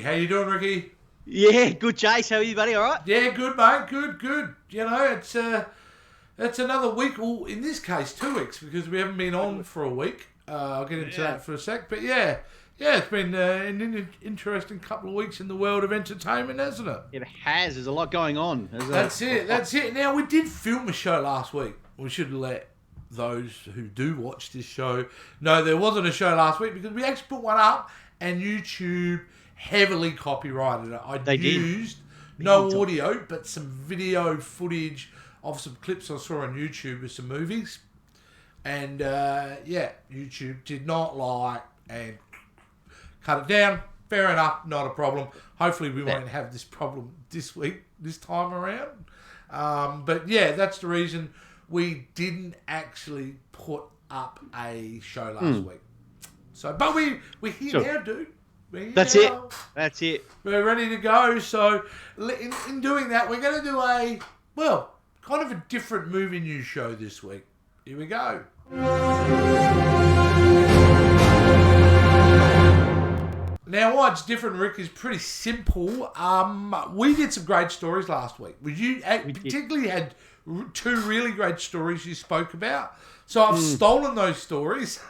How you doing, Ricky? Yeah, good, Jace. How are you, buddy? All right? Yeah, good, mate. Good. You know, it's another week. Well, in this case, 2 weeks because we haven't been on for a week. I'll get into that for a sec. But yeah, it's been an interesting couple of weeks in the world of entertainment, hasn't it? It has. There's a lot going on. That's it. Now, we did film a show last week. We should let those who do watch this show know there wasn't a show last week because we actually put one up and YouTube heavily copyrighted it. They used no audio, but some video footage of some clips I saw on YouTube of some movies. And, YouTube did not like and cut it down. Fair enough, not a problem. Hopefully we won't have this problem this time around. But, yeah, that's the reason we didn't actually put up a show last week. So, but we're here now, dude. That's it. We're ready to go. So, in doing that, we're going to do kind of a different movie news show this week. Here we go. Now, why it's different, Rick, is pretty simple. We did some great stories last week. You particularly had 2 really great stories you spoke about. So I've stolen those stories,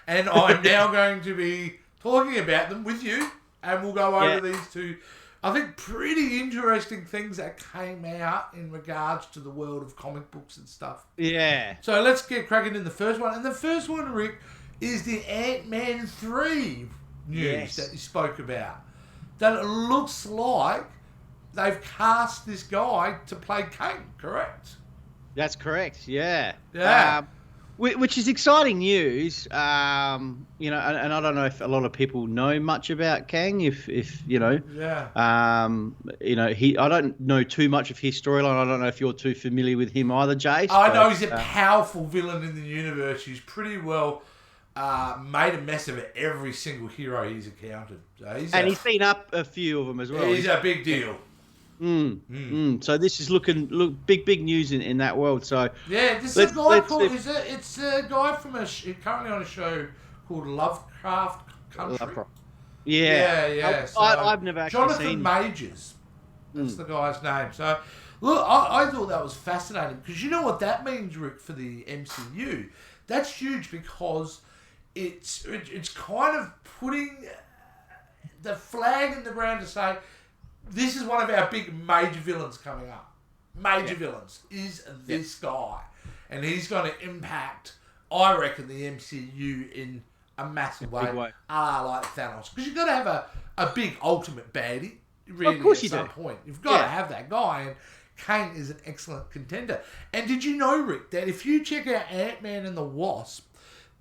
and I'm now going to be talking about them with you, and we'll go over these 2, I think, pretty interesting things that came out in regards to the world of comic books and stuff. Yeah. So let's get cracking in the first one. And the first one, Rick, is the AntMan 3 news that you spoke about. That it looks like they've cast this guy to play Kang, correct? That's correct, yeah. Yeah. Which is exciting news, and I don't know if a lot of people know much about Kang. I don't know too much of his storyline. I don't know if you're too familiar with him either, Jace. I know he's a powerful villain in the universe. He's pretty well made a mess of it every single hero he's encountered. So he's been up a few of them as well. He's a big deal. So this is big news in that world. So yeah, this is a guy called. It's a guy from currently on a show called Lovecraft Country. Yeah. So I've never actually Jonathan seen Majors. That's the guy's name. So look, I thought that was fascinating because you know what that means, Rick, for the MCU. That's huge because it's kind of putting the flag in the ground to say, this is one of our big major villains coming up. Villains is this guy. And he's going to impact, I reckon, the MCU in a massive way. Like Thanos. Because you've got to have a big ultimate baddie, really, of course at some point. You've got to have that guy. And Kang is an excellent contender. And did you know, Rick, that if you check out Ant-Man and the Wasp,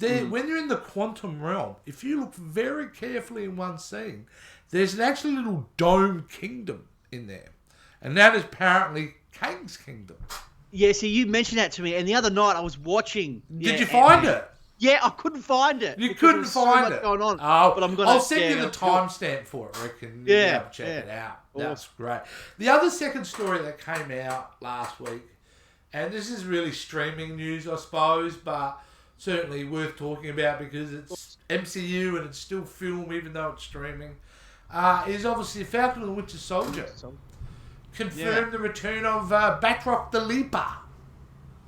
when you're in the quantum realm, if you look very carefully in one scene, there's an actually little dome kingdom in there. And that is apparently Kang's kingdom. Yeah, see, you mentioned that to me. And the other night I was watching. Did you find it? Yeah, I couldn't find it. You couldn't find it? Going on. Oh, but I'll send you the timestamp for it, Rick, and you'll be able to check it out. That's great. The other second story that came out last week, and this is really streaming news, I suppose, but certainly worth talking about because it's MCU and it's still film even though it's streaming, is obviously Falcon and the Winter Soldier. Confirmed the return of Batroc the Leaper.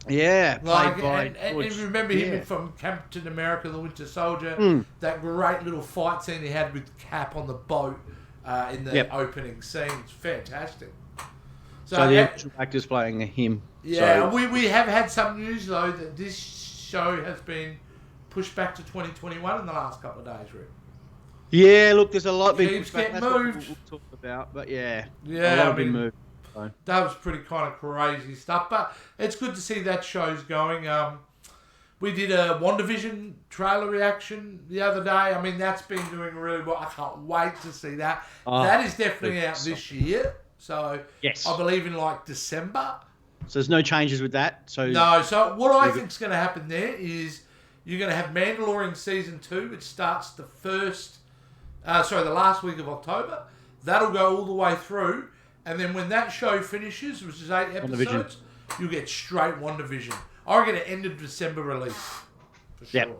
Yeah, and you remember him from Captain America the Winter Soldier, that great little fight scene he had with Cap on the boat in the opening scene. It's fantastic. So the actual actor's playing him. Yeah, so. We have had some news though that this show has been pushed back to 2021 in the last couple of days, Rick. Yeah, look, there's a lot been pushed back. That's moved. What we'll talk about, but a lot been moved. So. That was pretty kind of crazy stuff, but it's good to see that show's going. We did a WandaVision trailer reaction the other day. I mean, that's been doing really well. I can't wait to see that. That is definitely out this year. So I believe in like December. So there's no changes with that. No. So what I think is going to happen there is you're going to have Mandalorian season 2, which starts the last week of October. That'll go all the way through, and then when that show finishes, which is 8 episodes, you'll get straight WandaVision. I reckon an end of December release. For sure.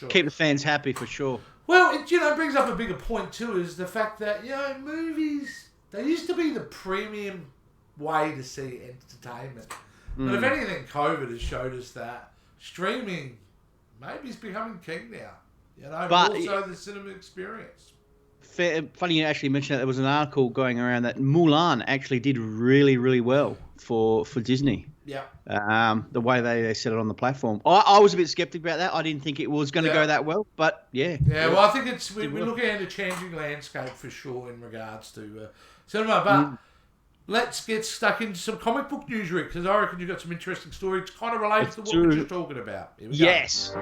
Keep the fans happy for sure. Well, it brings up a bigger point too, is the fact that movies, they used to be the premium way to see entertainment, but if anything, COVID has showed us that streaming maybe is becoming king now. But more so the cinema experience. Funny you actually mentioned that. There was an article going around that Mulan actually did really, really well for Disney. Yeah. The way they set it on the platform. I was a bit skeptic about that. I didn't think it was going to go that well, but yeah. Yeah, well, I think we're looking at a changing landscape for sure in regards to cinema. But let's get stuck into some comic book news, Rick, because I reckon you've got some interesting stories kind of related to what we're just talking about. Here we go. Yes.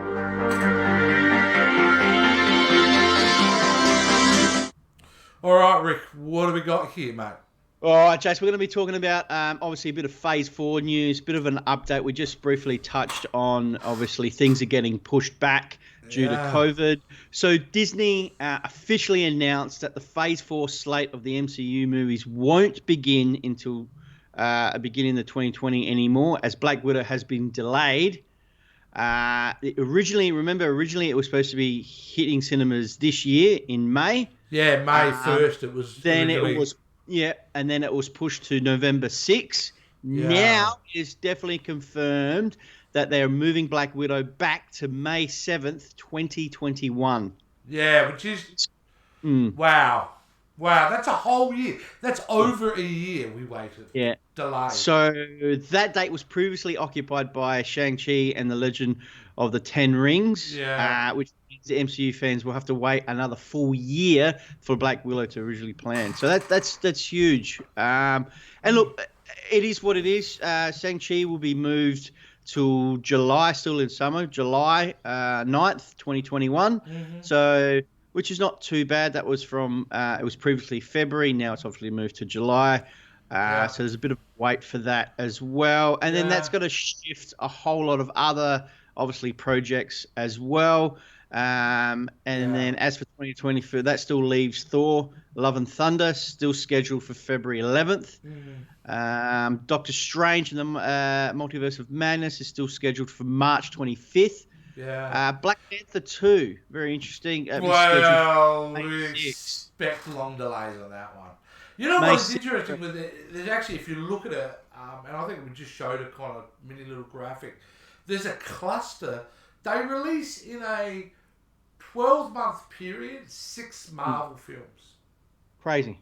All right, Rick, what do we got here, mate? All right, Jason, we're going to be talking about, obviously, a bit of Phase 4 news, bit of an update. We just briefly touched on, obviously, things are getting pushed back due to COVID. So Disney officially announced that the Phase 4 slate of the MCU movies won't begin until beginning of 2020 anymore, as Black Widow has been delayed. Originally it was supposed to be hitting cinemas this year in May. Yeah, May 1st it was. Then it was, and then it was pushed to November 6th. Yeah. Now it's definitely confirmed that they are moving Black Widow back to May 7th, 2021. Yeah, which is wow. That's a whole year. That's over a year we waited. Yeah. Delayed. So that date was previously occupied by Shang-Chi and the Legend of the Ten Rings, which means the MCU fans will have to wait another full year for Black Widow to originally plan. So that's huge. And look, it is what it is. Shang-Chi will be moved to July, still in summer, July 9th, 2021. So, which is not too bad. That was from, it was previously February. Now it's obviously moved to July. So there's a bit of wait for that as well. And then that's going to shift a whole lot of other, obviously, projects as well. And then as for 2020, that still leaves Thor, Love and Thunder, still scheduled for February 11th. Doctor Strange and the Multiverse of Madness is still scheduled for March 25th. Black Panther 2, very interesting. Well, we expect long delays on that one. You know what's interesting with it? There's actually, if you look at it, and I think we just showed a kind of mini little graphic, there's a cluster. They release in a 12-month period 6 Marvel films. Crazy.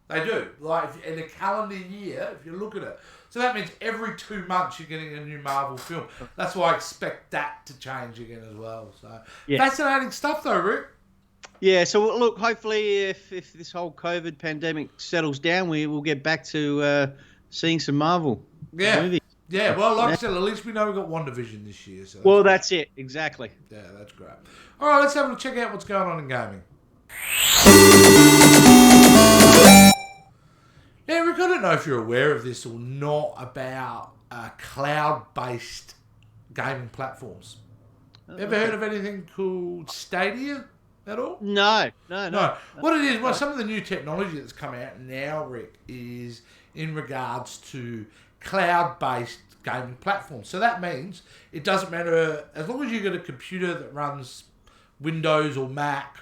They do. Like in a calendar year, if you look at it. So that means every 2 months you're getting a new Marvel film. That's why I expect that to change again as well. So fascinating stuff though, Rick. Yeah, so look, hopefully if this whole COVID pandemic settles down, we will get back to seeing some Marvel movies. Yeah, well, like I said, at least we know we've got WandaVision this year. So that's it, exactly. Yeah, that's great. All right, let's have a check out what's going on in gaming. Yeah, Rick, I don't know if you're aware of this or not about cloud-based gaming platforms. Ever heard of anything called Stadia at all? No. What it is, some of the new technology that's come out now, Rick, is in regards to cloud-based gaming platforms. So that means it doesn't matter, as long as you've got a computer that runs Windows or Mac,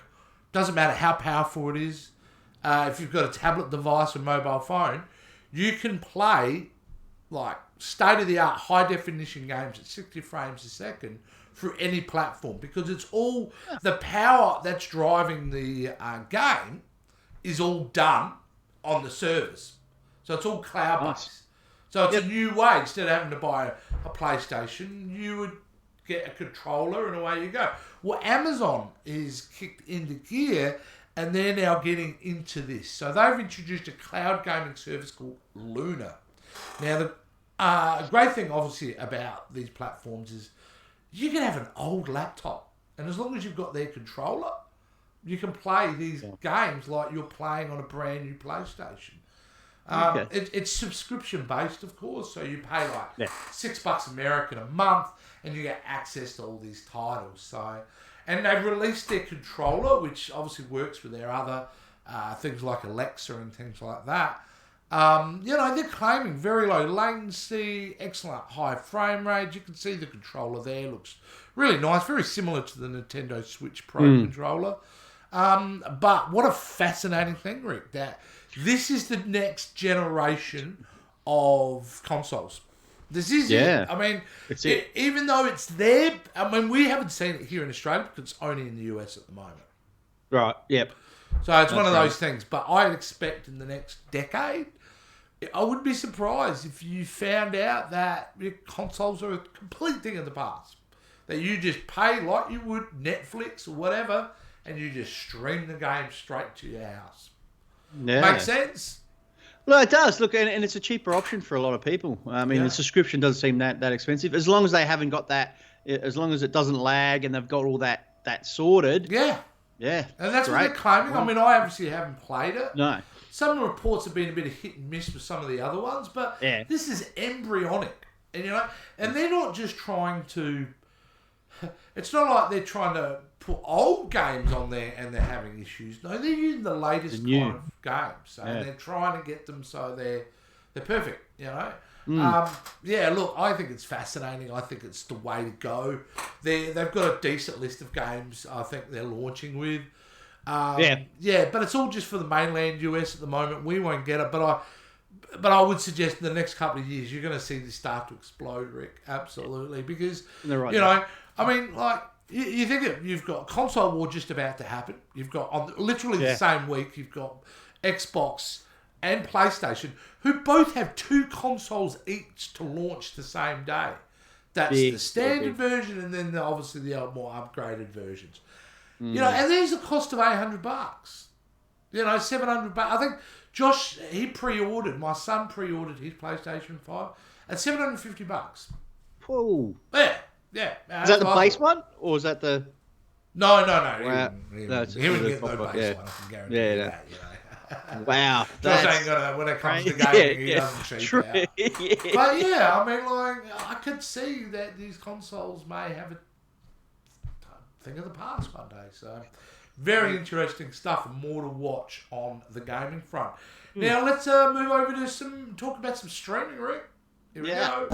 doesn't matter how powerful it is, if you've got a tablet device or mobile phone, you can play like state-of-the-art high-definition games at 60 frames a second through any platform, because it's all the power that's driving the game is all done on the servers. So it's all cloud-based. So it's a new way. Instead of having to buy a PlayStation, you would get a controller and away you go. Well, Amazon is kicked into gear and they're now getting into this. So they've introduced a cloud gaming service called Luna. Now, the great thing, obviously, about these platforms is you can have an old laptop, and as long as you've got their controller, you can play these games like you're playing on a brand new PlayStation. It's subscription based, of course, so you pay like $6 American a month, and you get access to all these titles. So, and they've released their controller, which obviously works with their other things like Alexa and things like that. They're claiming very low latency, excellent high frame rate. You can see the controller there looks really nice, very similar to the Nintendo Switch Pro controller. But what a fascinating thing, Rick, that this is the next generation of consoles. This is it. I mean, even though it's there, I mean, we haven't seen it here in Australia because it's only in the US at the moment. Right, yep. So it's one of those things. But I expect in the next decade, I wouldn't be surprised if you found out that your consoles are a complete thing of the past. That you just pay like you would Netflix or whatever, and you just stream the game straight to your house. Yeah. Makes sense? Well, it does. Look, and it's a cheaper option for a lot of people. I mean, the subscription doesn't seem that expensive. As long as they haven't got that, as long as it doesn't lag and they've got all that sorted. Yeah. Yeah. And that's what they're claiming. I mean, I obviously haven't played it. No. Some reports have been a bit of hit and miss with some of the other ones, but this is embryonic. And, you know, and they're not just trying to... It's not like they're trying to put old games on there and they're having issues. No, they're using the latest kind of games. So they're trying to get them so they're perfect, you know. Look, I think it's fascinating. I think it's the way to go. They've got a decent list of games I think they're launching with. But it's all just for the mainland US at the moment. We won't get it, but I would suggest in the next couple of years you're going to see this start to explode, Rick. Absolutely, because you know, I mean, like you think it, you've got console war just about to happen. You've got on literally the same week you've got Xbox and PlayStation, who both have 2 consoles each to launch the same day. That's the standard version, and then obviously the more upgraded versions. You know, and there's a cost of $800. You know, $700. I think Josh, my son pre-ordered his PlayStation 5 at $750. Whoa. Yeah. Is that the base one, or is that the? No. Wow. He wouldn't get no base one. I can guarantee that. You know. Wow. Josh ain't gonna, when it comes to gaming, he doesn't cheap out. But I mean, like, I could see that these consoles may have a thing of the past one day. So, very interesting stuff and more to watch on the gaming front. Now, let's move over to talk about some streaming, Rick. Here we go.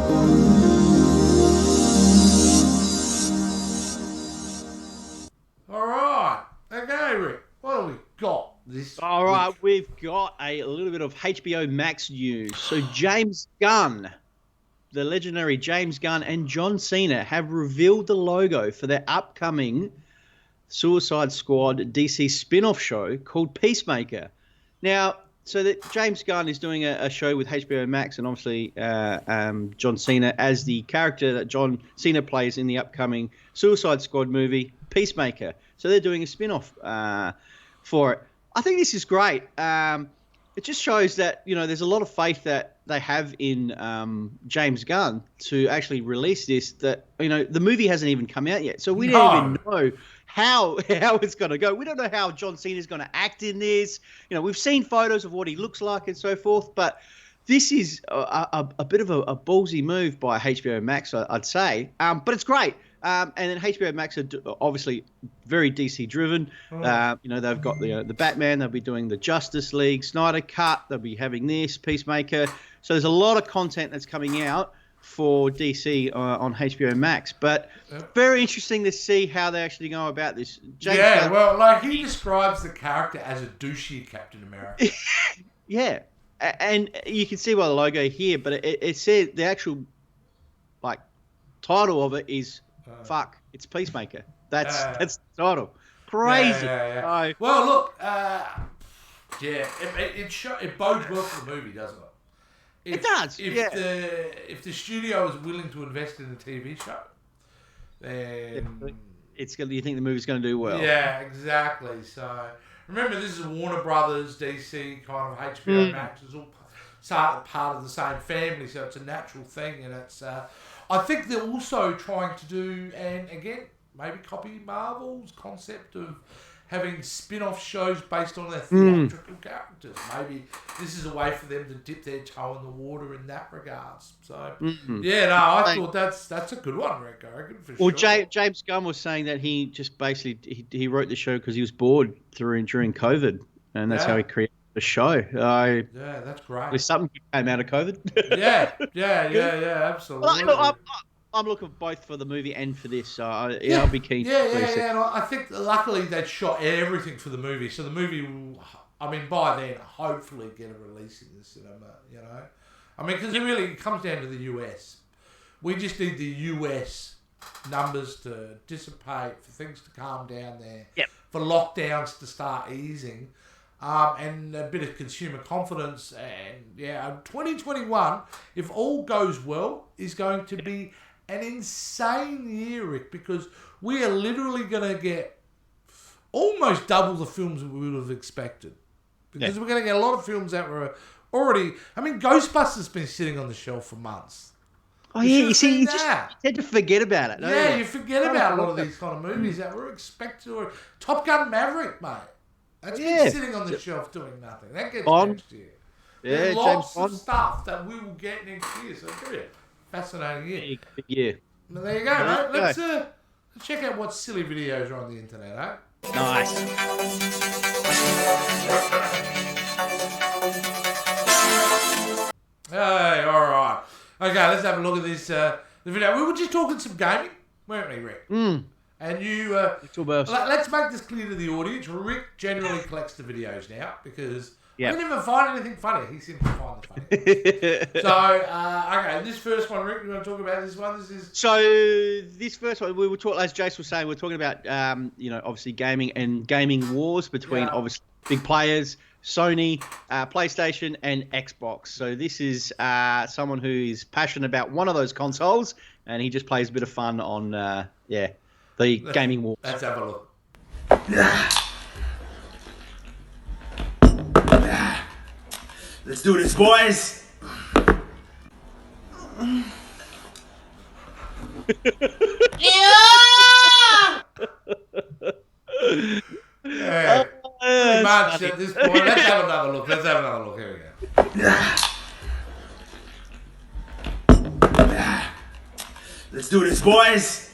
All right. Okay, Rick. What have we got this week? We've got a little bit of HBO Max news. So James Gunn, the legendary James Gunn and John Cena have revealed the logo for their upcoming Suicide Squad DC spin-off show called Peacemaker. Now, so that James Gunn is doing a show with HBO Max, and obviously John Cena as the character that John Cena plays in the upcoming Suicide Squad movie Peacemaker. So they're doing a spin-off for it. I think this is great. It just shows that, you know, there's a lot of faith that they have in James Gunn to actually release this. That, you know, the movie hasn't even come out yet, so we don't even know how it's going to go. We don't know how John Cena is going to act in this. You know, we've seen photos of what he looks like and so forth, but this is a bit of a ballsy move by HBO Max, I'd say. But it's great. And then HBO Max are obviously very DC driven. You know, they've got the Batman. They'll be doing the Justice League Snyder Cut. They'll be having this Peacemaker. So there's a lot of content that's coming out for DC on HBO Max. But very interesting to see how they actually go about this. James Gunn, well, like he describes the character as a douchey Captain America. And you can see by the logo here, but it said the actual like title of it is it's Peacemaker. That's the title. Crazy. Yeah. Well, look, it bodes well for the movie, doesn't it? It does. If the studio is willing to invest in a TV show, then it's going. You think the movie's going to do well? Yeah, exactly. So remember, this is Warner Brothers, DC, kind of HBO Max. It's all part of the same family, so it's a natural thing, and it's. I think they're also trying to do, and again, maybe copy Marvel's concept of having spin-off shows based on their theatrical characters. Maybe this is a way for them to dip their toe in the water in that regards. So, I thought that's a good one, Rick. I reckon for sure. James Gunn was saying that he just basically he wrote the show because he was bored during COVID, and that's how he created the show. That's great. There's something good came out of COVID. yeah, absolutely. I'm looking both for the movie and for this, so I'll be keen. Yeah. And I think luckily they shot everything for the movie, so the movie will, I mean, by then, hopefully get a release in the cinema, you know? I mean, because it comes down to the US. We just need the US numbers to dissipate, for things to calm down there, for lockdowns to start easing, and a bit of consumer confidence. And 2021, if all goes well, is going to be an insane year, Rick, because we are literally going to get almost double the films that we would have expected. Because we're going to get a lot of films that were already... I mean, Ghostbusters been sitting on the shelf for months. Oh, yeah, you see, you tend to forget about it, don't you? You forget about a lot of these kind of movies that were expected. Or Top Gun Maverick, mate. That's been sitting on the shelf doing nothing. That gets next year. Yeah, There's lots of stuff that we will get next year. So it's going to be a fascinating year. Big year. Well, there you go, mate. Let's check out what silly videos are on the internet, eh? Nice. Hey, all right. Okay, let's have a look at this the video. We were just talking some gaming, weren't we, Rick? And you... let's make this clear to the audience. Rick generally collects the videos now because I didn't even find anything funny. He seems to find the funny ones. So, okay, this first one, Rick, you want to talk about this one? So, this first one, we were talking, as Jace was saying, we're talking about, obviously gaming and gaming wars between, obviously, big players, Sony, PlayStation, and Xbox. So this is someone who is passionate about one of those consoles, and he just plays a bit of fun on, the gaming wars. Let's have a look. Let's do this, boys. Yeah. Pretty much at this point. Let's have another look. Here we go. Let's do this, boys.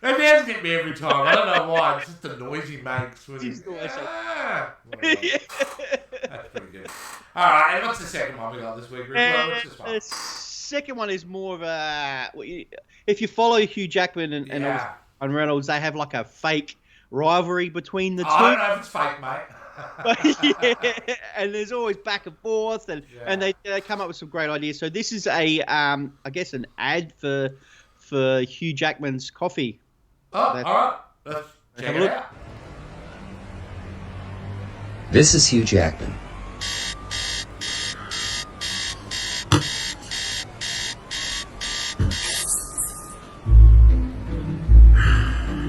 That does get me every time. I don't know why. It's just the noise he makes. When That's pretty good. All right, and what's the second one we got this week, Rick? What's this one? The second one is more of a... If you follow Hugh Jackman and Ryan Reynolds, they have like a fake rivalry between the two. I don't know if it's fake, mate. And there's always back and forth, and they come up with some great ideas. So this is a, I guess, an ad for Hugh Jackman's coffee. Oh, all right. Let's check it out. This is Hugh Jackman.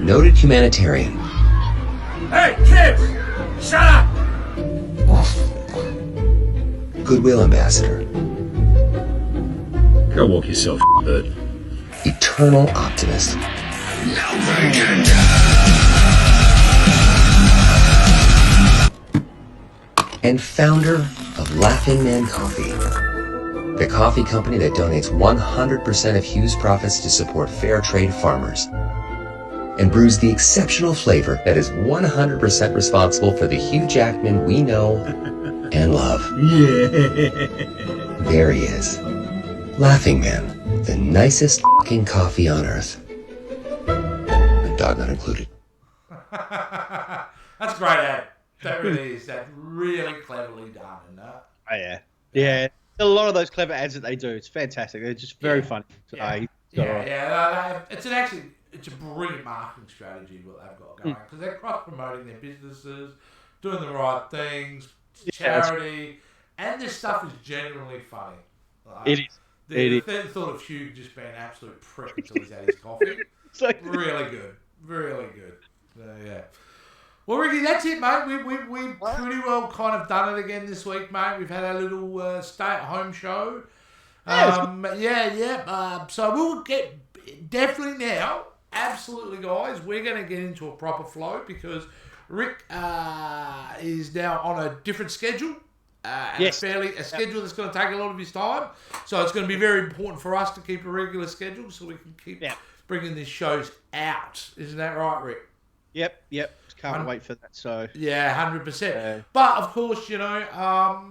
Noted humanitarian. Hey, kids! Shut up! Goodwill ambassador. Go walk yourself, bird. Eternal optimist. And founder of Laughing Man Coffee, the coffee company that donates 100% of Hugh's profits to support fair trade farmers, and brews the exceptional flavor that is 100% responsible for the Hugh Jackman we know and love. There he is. Laughing Man, the nicest fucking coffee on earth. And dog not included. That's a great ad. That really is. That's really cleverly done, isn't it? Oh, yeah. Yeah. A lot of those clever ads that they do, it's fantastic. They're just very funny. So, it's a brilliant marketing strategy what they've got going because they're cross-promoting their businesses, doing the right things, charity, and this stuff is genuinely funny. It is. The thought of Hugh just being an absolute prick until he's had his coffee. Really good. Really good. Yeah. Well, Ricky, that's it, mate. We've pretty well kind of done it again this week, mate. We've had our little stay-at-home show. So we'll get definitely now. Absolutely, guys. We're going to get into a proper flow because Rick is now on a different schedule. A schedule that's going to take a lot of his time. So it's going to be very important for us to keep a regular schedule so we can keep bringing these shows out. Isn't that right, Rick? Yep. Can't wait for that. So yeah, 100%. But of course, we love.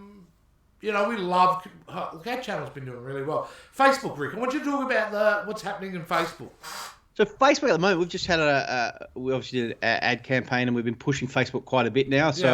Look, our channel's been doing really well. Facebook, Rick, I want you to talk about what's happening in Facebook. So Facebook at the moment, we've just had we obviously did an ad campaign, and we've been pushing Facebook quite a bit now. So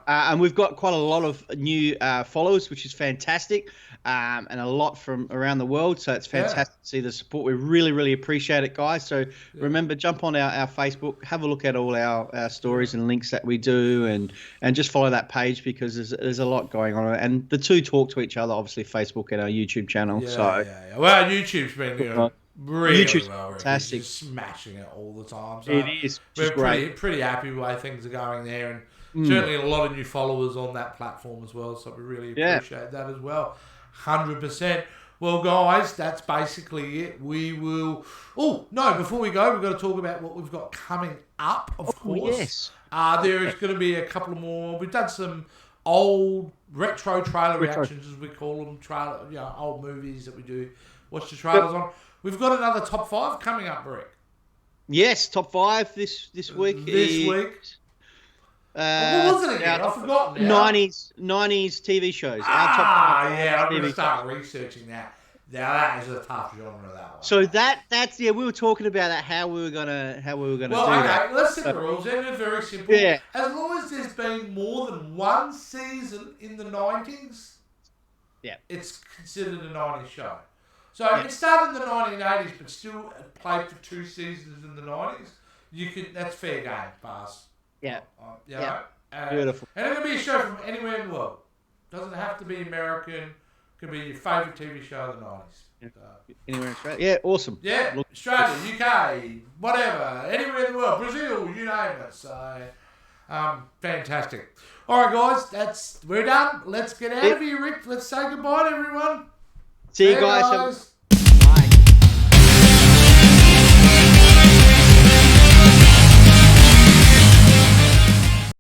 and we've got quite a lot of new followers, which is fantastic, and a lot from around the world. So it's fantastic to see the support. We really, really appreciate it, guys. So remember, jump on our Facebook, have a look at all our stories and links that we do, and just follow that page because there's a lot going on, and the two talk to each other. Obviously, Facebook and our YouTube channel. Well, YouTube's been really YouTube's well, fantastic. Just smashing it all the time. So it is. We're pretty happy with the way things are going there, and certainly a lot of new followers on that platform as well. So we really appreciate that as well. 100%. Well, guys, that's basically it. We will. Oh no! Before we go, we've got to talk about what we've got coming up. Of course, yes. There is going to be a couple more. We've done some old retro trailer reactions, as we call them, old movies that we do. Watch the trailers on. We've got another top 5 coming up, Rick. Yes, top 5 this week. What was it again? I've forgotten now. 90s TV shows. I'm going to start researching that. Now that is a tough genre, that one. So that's we were talking about that, how we were gonna do that. Well, okay, let's set the rules. They're very simple. Yeah. As long as there's been more than one season in the 90s, it's considered a 90s show. So it started in the 1980s, but still played for 2 seasons in the 90s. That's fair game, pass. Yeah. Beautiful. And it can be a show from anywhere in the world. Doesn't have to be American. It can be your favourite TV show of the 90s. Anywhere in Australia? Yeah, awesome. Yeah, Australia, UK, whatever, anywhere in the world, Brazil, you name it. So, fantastic. All right, guys, we're done. Let's get out of here, Rick. Let's say goodbye to everyone. See you guys.